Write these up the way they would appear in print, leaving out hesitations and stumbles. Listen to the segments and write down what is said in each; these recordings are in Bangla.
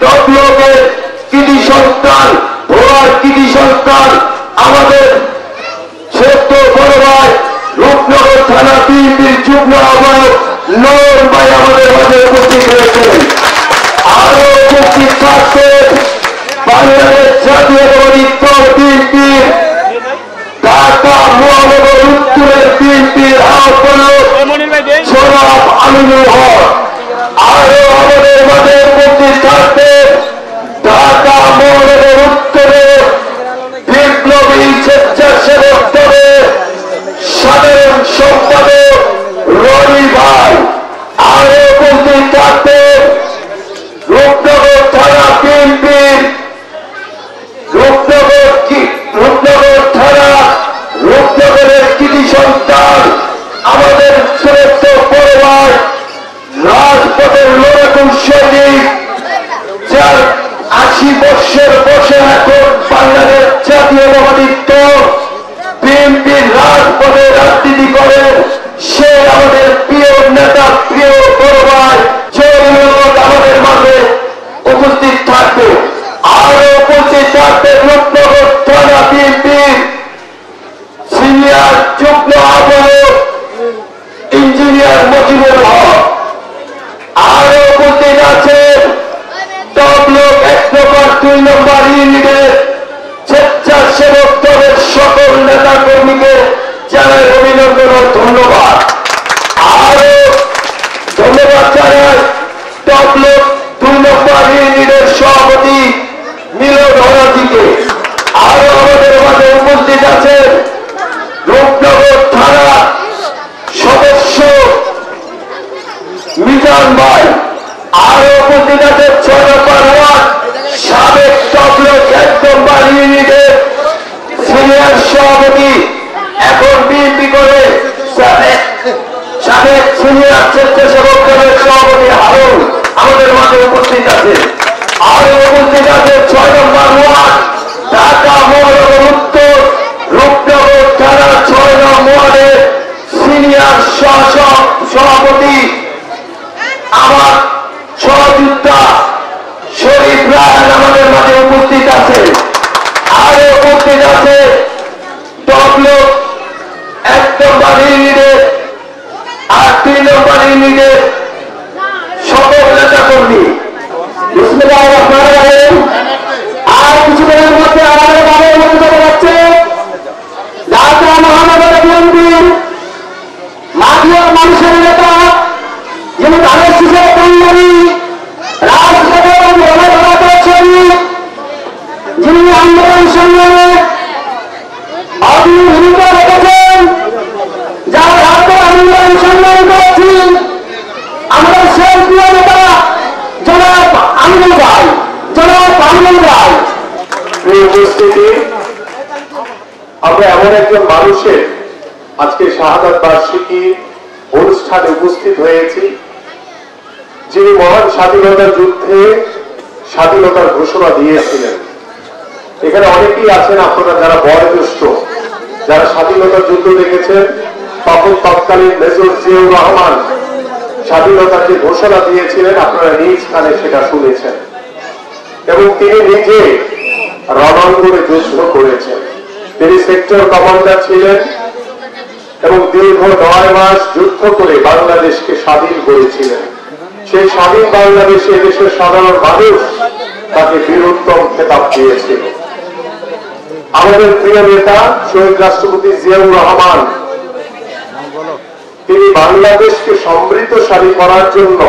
তবলকের কৃতি সন্তান, ভোলার কৃতি সন্তান, আমাদের ছোট্ট বড় ভাই রূপনগর থানা বিএনপির যুগ্ম আহ্বায়ক নয়ন ভাই আমাদের মাঝে উপস্থিত হয়েছেন। আরো উপস্থিত থাকবেন বাংলাদেশ জাতীয়তাবাদী দল বিএনপির ঢাকা মহানগর উত্তরের বিএনপির আহ্বায়ক জনাব আমিনুল হক। আরো আমাদের মাঝে উপস্থিত থাকবেন ঢাকা মহানগর উত্তরের বিপ্লবী স্বেচ্ছাসেবক দলের সাধারণ সম্পাদক রনি ভাই। আরো উপস্থিত থাকবেন রূপনগর থানা বিএনপির রূপনগরের কৃতি সন্তান, আমাদের শ্রেষ্ঠ বড় ভাই রাজপথের লড়াকু সৈনিক, যার 80 বছর বসে এখন বাংলাদেশ জাতীয়তাবাদী দল বিএনপির রাজপথে রাজনীতি করে, সে আমাদের প্রিয় নেতা, প্রিয় বড় ভাই জয়নুল আমাদের মাঝে উপস্থিত থাকবে। আরো উপস্থিত থাকবে রূপনগর থানা বিএনপির সিনিয়র যুগ্ম আহ্বায়ক ইঞ্জিনিয়ার মজিবুর হক। আরো উপস্থিত আছেন তবলক 1 নম্বর 2 নম্বর ইউনিটের স্বেচ্ছাসেবক দলের সকল নেতা কর্মীকে জানাই অভিনন্দন ও ধন্যবাদ। আরো ধন্যবাদ জানাই তবলক 2 নম্বর ইউনিটের সভাপতি মিলন হরাজিকে। আরো আমাদের মাঝে উপস্থিত আছেন রূপনগর থানা সদস্য মিজান ভাই। আরো উপস্থিত আছেন 6 নম্বর ওয়ার্ড সাবেক তবলক 1 নম্বর ইউনিটের সিনিয়র সভাপতি, এখন বিএনপি করে সাবেক সিনিয়র স্বেচ্ছাসেবক দলের সভাপতি হারুন আমাদের মাঝে উপস্থিত আছে। আরো উপস্থিত আছে 6 নম্বর ওয়ার্ড ঢাকা মহানগর উত্তর রূপনগর থানা 6 নম্বর ওয়ার্ডের সিনিয়র সভাপতি আমার সহযোদ্ধা শরীফ রায় আমাদের মাঝে উপস্থিত আছে। আরো উপস্থিত আছে তবলক 1 নম্বর ইউনিটের আর 3 নম্বর ইউনিটের সকল নেতা কর্মী। বিসমিল্লাহির রহমানির রহিম। আর কিছুদিনের মধ্যে আমাদের বাবার মধ্যে যাচ্ছে ঢাকা মহানগর বিএনপির মাটির মানুষের নেতা, যিনি ধানের শীষের কর্মী, রাজপথের যিনি আন্দোলন সংগ্রামে অগ্নি ভূমিকা রেখেছেন, যার হাতে আন্দোলন সংগ্রাম করেছি আমাদের সেই প্রিয় নেতা জনাব আমিনুল ভাই। উপস্থিতি, আমরা এমন একজন মানুষের আজকে শাহাদাত বার্ষিকী অনুষ্ঠানে উপস্থিত হয়েছি, যিনি মহান স্বাধীনতার যুদ্ধে স্বাধীনতার ঘোষণা দিয়েছিলেন। এখানে অনেকেই আছেন আপনারা যারা বয়োজ্যেষ্ঠ, যারা স্বাধীনতার যুদ্ধ দেখেছেন। তখন তৎকালীন মেজর জিয়াউর রহমান স্বাধীনতার যে ঘোষণা দিয়েছিলেন আপনারা নিজ কানে সেটা শুনেছেন, এবং তিনি নিজে রণাঙ্গনে যুদ্ধ করেছেন। তিনি সেক্টর কমান্ডার ছিলেন এবং দীর্ঘ 9 মাস যুদ্ধ করে বাংলাদেশকে স্বাধীন করেছিলেন। সেই স্বাধীন বাংলাদেশে দেশের সাধারণ মানুষ তাকে বীরোত্তম খেতাব দিয়েছিল। আমাদের প্রিয় নেতা শহীদ রাষ্ট্রপতি জিয়াউর রহমান, তিনি বাংলাদেশকে সমৃদ্ধশালী করার জন্য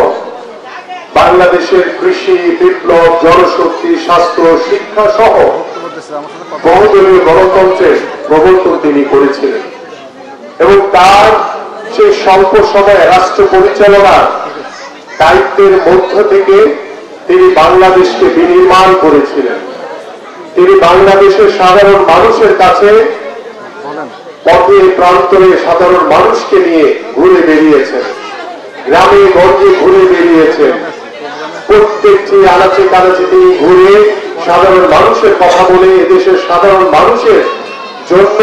বাংলাদেশের কৃষি, বিপ্লব, জনশক্তি, স্বাস্থ্য, শিক্ষা সহ বহুদলীয় গণতন্ত্রের প্রবর্তন তিনি করেছিলেন, এবং তার সেই স্বল্প সময়ে রাষ্ট্র পরিচালনার দায়িত্বের মধ্য থেকে তিনি বাংলাদেশকে বিনির্মাণ করেছিলেন। তিনি বাংলাদেশের সাধারণ মানুষের কাছে পথে প্রান্তরে সাধারণ মানুষকে নিয়ে ঘুরে বেরিয়েছেন, গ্রামে গঞ্জে ঘুরে বেরিয়েছেন। প্রত্যেকটি আনাচে কানাচে তিনি ঘুরে সাধারণ মানুষের কথা বলে এদেশের সাধারণ মানুষের জন্য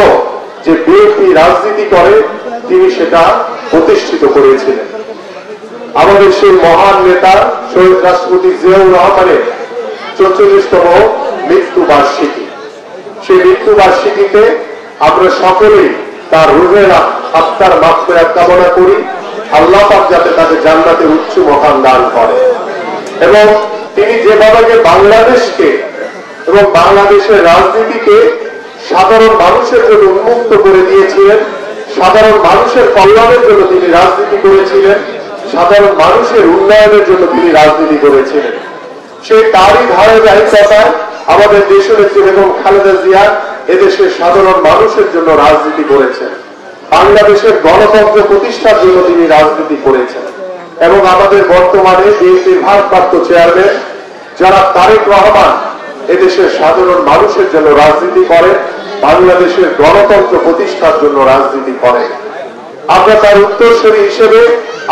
যে বিএনপি রাজনীতি করে তিনি সেটা প্রতিষ্ঠিত করেছিলেন। আমাদের সেই মহান নেতা শহীদ রাষ্ট্রপতি জিয়াউর রহমানের 44তম মৃত্যুবার্ষিকী। সেই মৃত্যুবার্ষিকীতে আমরা সকলেই তার রুহের আত্মার মাগফিরাত কামনা করি। আল্লাহ পাক যাতে তাদের জান্নাতে উচ্চ মকাম দান করে এবং তিনি যেভাবে বাংলাদেশকে এবং বাংলাদেশের রাজনীতিকে সাধারণ মানুষের জন্য উন্মুক্ত করে দিয়েছিলেন, সাধারণ মানুষের কল্যাণের জন্য তিনি রাজনীতি করেছিলেন, সাধারণ মানুষের উন্নয়নের জন্য তিনি রাজনীতি করেছিলেন, সেই তারই ধারাবাহিকতায় আমাদের দেশনেত্রী বেগম খালেদা জিয়া এদেশের সাধারণ মানুষের জন্য রাজনীতি করেছেন, বাংলাদেশের গণতন্ত্র প্রতিষ্ঠার জন্য তিনি রাজনীতি করেছেন এবং আমাদের বর্তমানে বিএনপির ভারপ্রাপ্ত চেয়ারম্যান যারা তারেক রহমান এদেশের সাধারণ মানুষের জন্য রাজনীতি করেন, বাংলাদেশের গণতন্ত্র প্রতিষ্ঠার জন্য রাজনীতি করেন। আমরা তার উত্তরসূরি হিসেবে,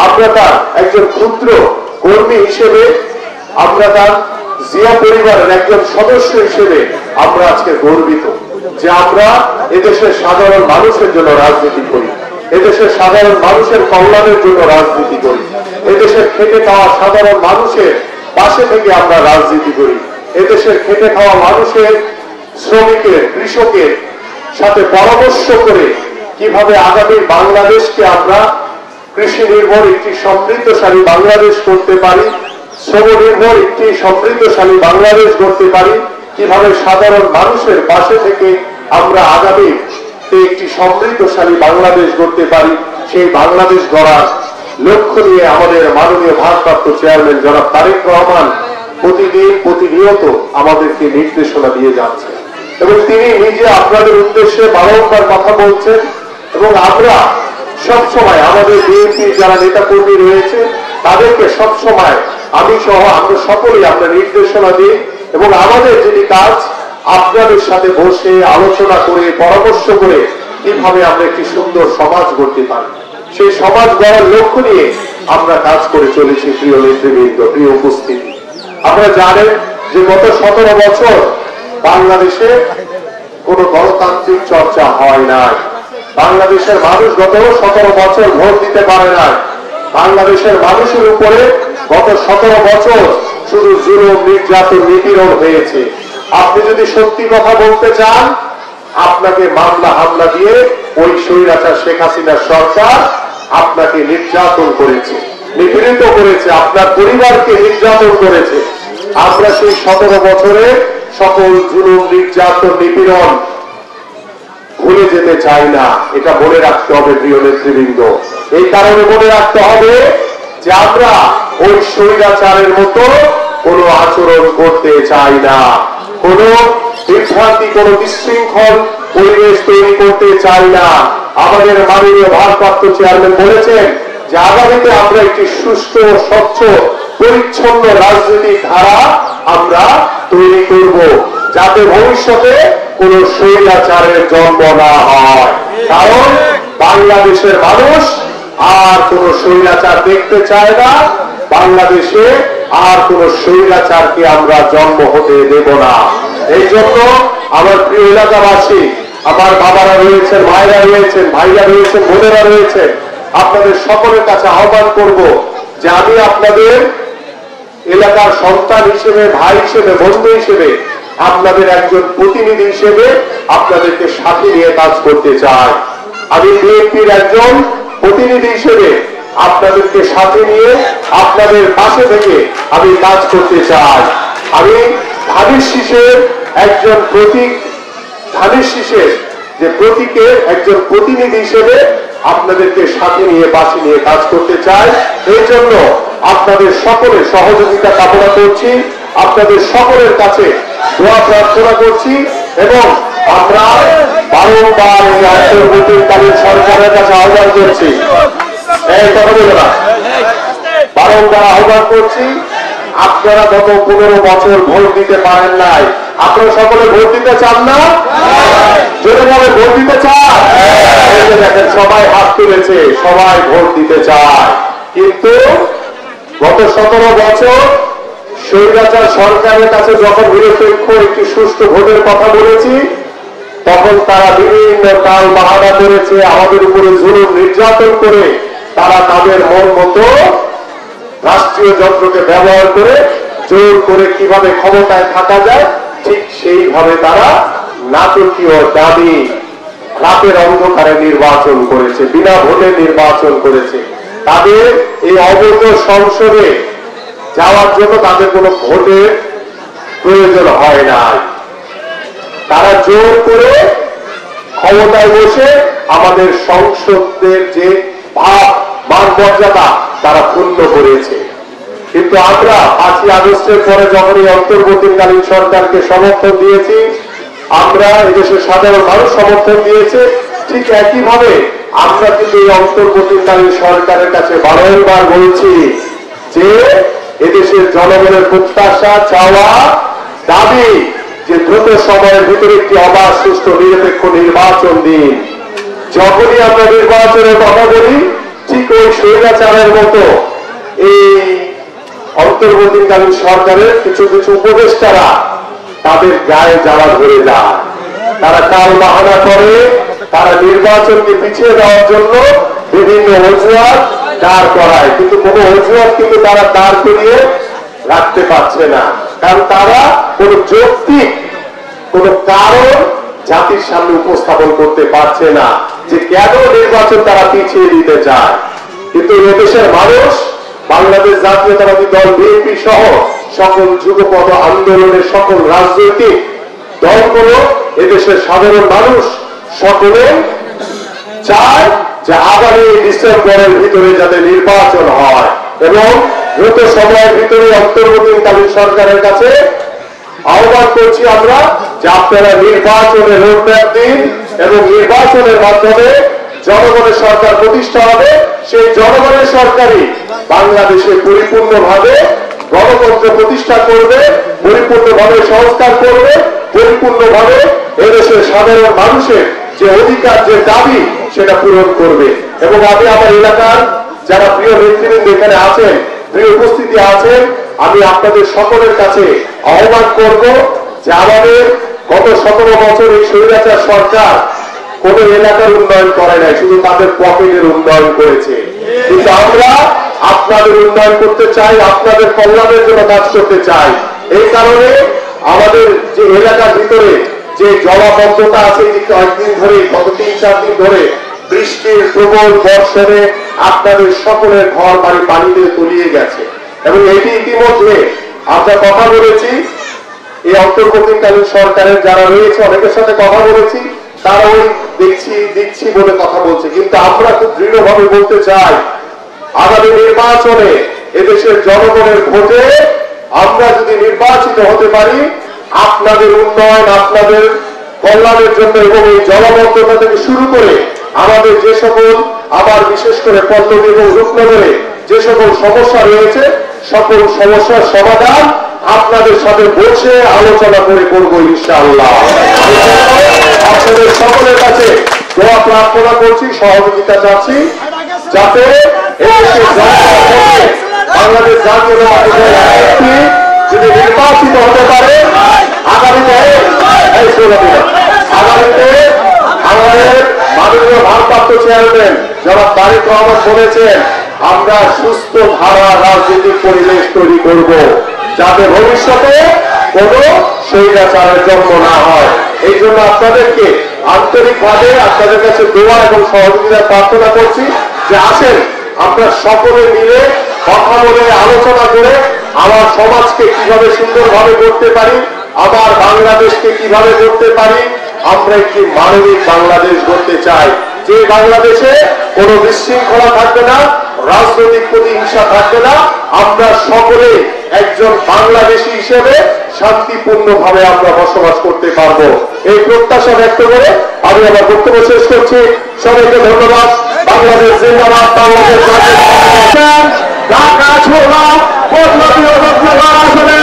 আমরা তার একজন ক্ষুদ্র কর্মী হিসেবে, আমরা তার জিয়া পরিবারের একজন সদস্য হিসেবে আমরা আজকে গর্বিত যে আমরা এদেশের সাধারণ মানুষের জন্য রাজনীতি করি, এদেশের সাধারণ মানুষের কল্যাণের জন্য রাজনীতি করি, এদেশের খেটে খাওয়া সাধারণ মানুষের পাশে থেকে আমরা রাজনীতি করি, এদেশের খেটে খাওয়া মানুষের, শ্রমিকের, কৃষকের সাথে পরামর্শ করে কিভাবে আগামী বাংলাদেশকে আমরা কৃষি নির্ভর একটি সমৃদ্ধশালী বাংলাদেশ করতে পারি, শ্রম নির্ভর একটি সমৃদ্ধশালী বাংলাদেশ করতে পারি, কিভাবে সাধারণ মানুষের পাশে থেকে আমরা আগামী একটি সমৃদ্ধশালী বাংলাদেশ গড়তে পারি, সেই বাংলাদেশ গড়ার লক্ষ্য নিয়ে আমাদের মাননীয় ভারপ্রাপ্ত চেয়ারম্যান জনাব তারেক রহমান প্রতিদিন প্রতিনিয়ত আমাদেরকে নির্দেশনা দিয়ে যাচ্ছে এবং তিনি নিজে আপনাদের উদ্দেশ্যে বারংবার কথা বলছেন এবং আমরা সবসময় আমাদের বিএনপির যারা নেতা কর্মী রয়েছে তাদেরকে সবসময় আমি সহ আমরা সকলেই আমরা নির্দেশনা দিই এবং আমাদের যেটি কাজ আপনাদের সাথে বসে আলোচনা করে পরামর্শ করে কিভাবে আমরা একটি সুন্দর সমাজ গড়তে পারি, সেই সমাজ গড়ার লক্ষ্য নিয়ে আমরা কাজ করে চলেছি। প্রিয় নেতৃবৃন্দ, প্রিয় উপস্থিতি, আমরা জানেন যে গত 17 বছর বাংলাদেশে কোন গণতান্ত্রিক চর্চা হয় নাই, বাংলাদেশের মানুষ গত 17 বছর ভোট দিতে পারে নাই, বাংলাদেশের মানুষের উপরে গত 17 বছর শুধু জুলুম, নির্যাতন, নিপীড়ন হয়েছে। আপনি যদি সত্যি কথা বলতে চান, আপনাকে মামলা হামলা দিয়ে ওই স্বৈরাচার শেখ হাসিনার সরকার আপনাকে নির্যাতন করেছে, নিপীড়িত করেছে, আপনার পরিবারকে নির্যাতন করেছে। আমরা সেই 17 বছরে সকল জুলুম, নির্যাতন, নিপীড়ন ভুলে যেতে চাই না, এটা মনে রাখতে হবে প্রিয় নেতৃবৃন্দ। এই কারণে মনে রাখতে হবে যে আমরা ওই স্বৈরাচারের মতো কোন আচরণ করতে চাই না, কোন বিভ্রান্তি, কোন বিশৃঙ্খল পরিবেশ তৈরি করতে চাই না। আমাদের মাননীয় ভারপ্রাপ্ত চেয়ারম্যান বলেছেন যে আগামীতে আমরা একটি সুষ্ঠু, স্বচ্ছ, পরিচ্ছন্ন রাজনৈতিক ধারা আমরা তৈরি করব, যাতে ভবিষ্যতে কোন স্বৈরাচারের জন্ম না হয়। কারণ বাংলাদেশের মানুষ আর কোন স্বৈরাচার দেখতে চায় না, বাংলাদেশে আর কোন স্বৈরাচারকে আমরা জন্ম হতে দেব না। এই জন্য আমার প্রিয় এলাকাবাসী, আমার বাবারা রয়েছেন, মায়েরা রয়েছেন, ভাইরা রয়েছেন, বোনেরা রয়েছেন, আপনাদের সকলের কাছে আহ্বান করব যে আমি আপনাদের এলাকার সন্তান হিসেবে, ভাই হিসেবে, বন্ধু হিসেবে, আপনাদের একজন প্রতিনিধি হিসেবে আপনাদেরকে সাথে নিয়ে কাজ করতে চাই। আমি বিএনপির একজন প্রতিনিধি হিসেবে আপনাদেরকে সাথে নিয়ে আপনাদের পাশে থেকে আমি কাজ করতে চাই। আমি ধানের শীষের একজন প্রতীক, ধানের শীষের যে প্রতীকের একজন প্রতিনিধি হিসেবে আপনাদেরকে সাথে নিয়ে পাশে নিয়ে কাজ করতে চাই। এই জন্য আপনাদের সকলের সহযোগিতা কামনা করছি, আপনাদের সকলের কাছে দোয়া প্রার্থনা করছি এবং আমরা বারংবার এই অন্তর্বর্তীকালীন সরকারের কাছে আহ্বান করছি, এই কথা বলবো না, বারংবার আহ্বান করছি, আপনারা গত 15 বছর ভোট দিতে পারেন নাই, আপনারা সকলে ভোট দিতে চান না? জোরে বলে ভোট দিতে চান? দেখেন সবাই হাত তুলেছে, সবাই ভোট দিতে চায়, কিন্তু গত 17 বছর স্বৈরাচার সরকারের কাছে যখন নিরপেক্ষ একটি সুষ্ঠু ভোটের কথা বলেছি, তখন তারা বিভিন্ন কাল বাহানা করেছে, আমাদের উপরে জুলুম, নির্যাতন করে তারা তাদের মন মতো রাষ্ট্রীয় যন্ত্রকে ব্যবহার করে জোর করে কিভাবে ক্ষমতায় থাকা যায় ঠিক সেইভাবে তারা নাটকীয় দাবি রাতের অন্ধকারে নির্বাচন করেছে, বিনা ভোটে নির্বাচন করেছে। তাদের এই অবৈধ সংসদে যাওয়ার জন্য তাদের কোনো ভোটের প্রয়োজন হয় না। তারা জোর করে ক্ষমতায় বসে আমাদের সংসদের যে ভাব মান মর্যাদা তারা ক্ষুণ্ণ করেছে। কিন্তু আমরা 5ই আগস্টের পরে যখন এই অন্তর্বর্তীকালীন সরকারকে সমর্থন দিয়েছি, আমরা এদেশের সাধারণ মানুষ সমর্থন দিয়েছে, ঠিক একইভাবে আমরা কিন্তু এই অন্তর্বর্তীকালীন সরকারের কাছে বারংবার বলছি যে এদেশের জনগণের প্রত্যাশা, চাওয়া, দাবি যে দ্রুত সময়ের ভিতরে একটি অবাধ, সুষ্ঠু, নিরপেক্ষ নির্বাচন দিন। যখনই আমরা নির্বাচনের কথা বলি ঠিক ওই স্বৈরাচারের মতো এই অন্তর্বর্তীকালীন সরকারের কিছু কিছু উপদেষ্টারা তাদের গায়ে জ্বালা ধরে যায়। তারা কাল বাহানা করে, তারা নির্বাচনকে পিছিয়ে দেওয়ার জন্য বিভিন্ন অজুহাত দাঁড় করায়, কিন্তু কোনো অজুহাত কিন্তু তারা দাঁড় করিয়ে রাখতে পারছে না। কারণ তারা কোন যৌক্তিক কোন কারণ জাতির সামনে উপস্থাপন করতে পারছে না যে কেন নির্বাচন তারা পিছিয়ে দিতে চায়। কিন্তু এদেশের মানুষ, বাংলাদেশ জাতীয়তাবাদী দল বিএনপি সহ সকল যুগপৎ আন্দোলনের সকল রাজনৈতিক দলগুলো, এদেশের সাধারণ মানুষ সকলে চায় যে আগামী ডিসেম্বরের ভিতরে যাতে নির্বাচন হয় এবং দ্রুত সময়ের ভিতরে অন্তর্বর্তীকালীন সরকারের কাছে আহ্বান করছি আমরা যে আপনারা নির্বাচনের রোডম্যাপ দিন এবং নির্বাচনের মাধ্যমে জনগণের সরকার প্রতিষ্ঠা হবে। সেই জনগণের সরকারই বাংলাদেশে পরিপূর্ণভাবে গণতন্ত্র প্রতিষ্ঠা করবে, পরিপূর্ণভাবে সংস্কার করবে, পরিপূর্ণভাবে এদেশের সাধারণ মানুষের যে অধিকার, যে দাবি সেটা পূরণ করবে। এবং আমি আমার এলাকার যারা প্রিয় নেতৃবৃন্দ এখানে আছেন, প্রিয় উপস্থিতি আছেন, আমি আপনাদের সকলের কাছে আহ্বান করব যে আমাদের গত 17 বছর এই স্বৈরাচার সরকার কোন এলাকার উন্নয়ন করে নাই, শুধু তাদের পকেটের উন্নয়ন করেছে। কিন্তু আমরা আপনাদের উন্নয়ন করতে চাই, আপনাদের কল্যাণের জন্য কাজ করতে চাই। এই কারণে আমাদের যে এলাকার ভিতরে যে জলাবদ্ধতা আছে, কয়েকদিন ধরে, গত 3-4 দিন ধরে বৃষ্টির প্রবল বর্ষণে আপনাদের সকলের ঘর বাড়ি পানিতে তলিয়ে গেছে এবং এটি ইতিমধ্যে আমরা কথা বলেছি, এই অন্তর্বর্তীকালীন সরকারের যারা রয়েছে অনেকের সাথে কথা বলেছি, তারা ওই দিচ্ছি বলে কথা বলছে। কিন্তু আমরা খুব দৃঢ়ভাবে বলতে চাই আগামী নির্বাচনে এদেশের জনগণের ভোটে আমরা যদি নির্বাচিত হতে পারি, আপনাদের উন্নয়ন, আপনাদের কল্যাণের জন্য এবং এই জলাবদ্ধতা থেকে শুরু করে আমাদের যে সকল, আবার বিশেষ করে পল্লবী এবং রূপনগরে যে সকল সমস্যা রয়েছে, সকল সমস্যার সমাধান আপনাদের সাথে বসে আলোচনা করে করবো ইনশাআল্লাহ। আপনাদের সকলের কাছে দোয়া প্রার্থনা করছি, সহযোগিতা চাচ্ছি, যাতে বাংলাদেশ জাতীয়তাবাদী দল যদি নির্বাচিত হতে পারে আগামীতে আমাদের মাননীয় ভারপ্রাপ্ত চেয়ারম্যান জনাব তারেক রহমান বলেছেন আমরা সুস্থ ধারা রাজনৈতিক পরিবেশ তৈরি করব, যাতে ভবিষ্যতে কোন স্বৈরাচারের জন্ম না হয়। এই জন্য আপনাদেরকে আন্তরিকভাবে আপনাদের কাছে দোয়া এবং সহযোগিতা প্রার্থনা করছি যে আসেন আমরা সকলে মিলে কথা বলে, আলোচনা করে আমার সমাজকে কিভাবে সুন্দরভাবে করতে পারি, আবার বাংলাদেশকে কিভাবে করতে পারি। আমরা একটি মানবিক বাংলাদেশ গড়তে চাই, যে বাংলাদেশে কোনো বিশৃঙ্খলা থাকবে না, রাজনৈতিক প্রতিহিংসা থাকবে না, আমরা সকলে একজন বাংলাদেশী হিসেবে শান্তিপূর্ণভাবে আমরা বসবাস করতে পারবো। এই প্রত্যাশা ব্যক্ত করে আমি আমার বক্তব্য শেষ করছি। সবাইকে ধন্যবাদ। বাংলাদেশ জিন্দাবাদ, বাংলাদেশ ঢাকা ছোড়া আসনে